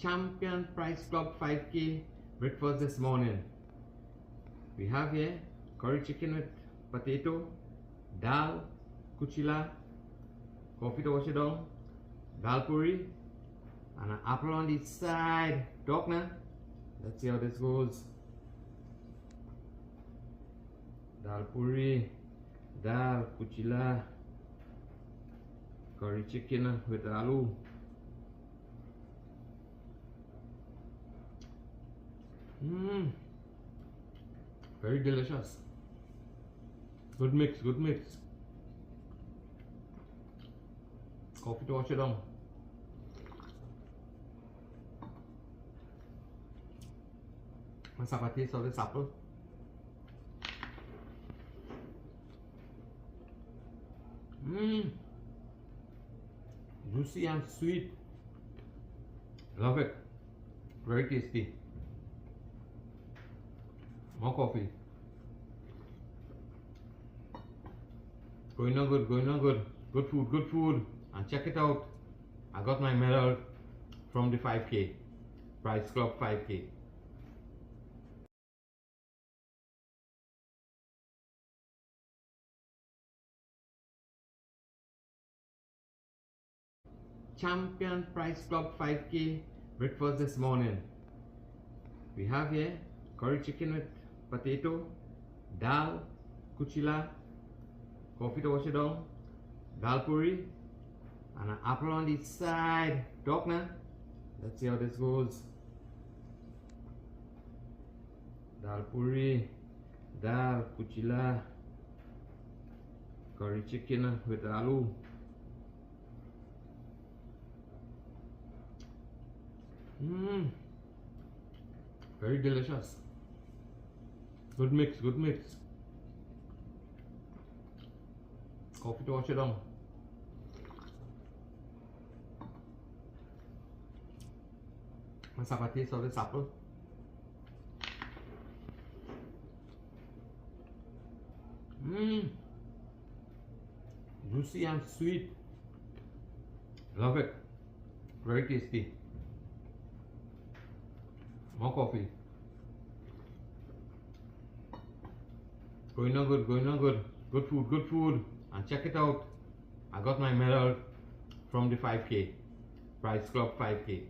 Champion Price Club 5K breakfast this morning. We have here curry chicken with potato, dal, kuchila, coffee to wash it down, dal puri, and an apple on the side. Talk now. Let's see how this goes. Dal puri, dal, kuchila, curry chicken with aloo. Very delicious. Good mix, good mix. Coffee to wash it down. Let's have a taste of this apple. Juicy and sweet. Love it. Very tasty. More coffee. Going on good, going on good. Good food, good food. And check it out. I got my medal from the 5K. Price Club 5K. Champion Price Club 5K breakfast this morning. We have here curry chicken with potato, dal, kuchila, coffee to wash it down, dal puri, and an apple on the side. Talk now. Let's see how this goes. Dal puri, dal, kuchila, curry chicken with aloo. Very delicious. Good mix, good mix. Coffee to wash it down. Let's have a taste of this apple. Juicy and sweet. Love it. Very tasty. More coffee. Going on good, going on good. Good food, good food. And check it out. I got my medal from the 5K. Price Club 5K.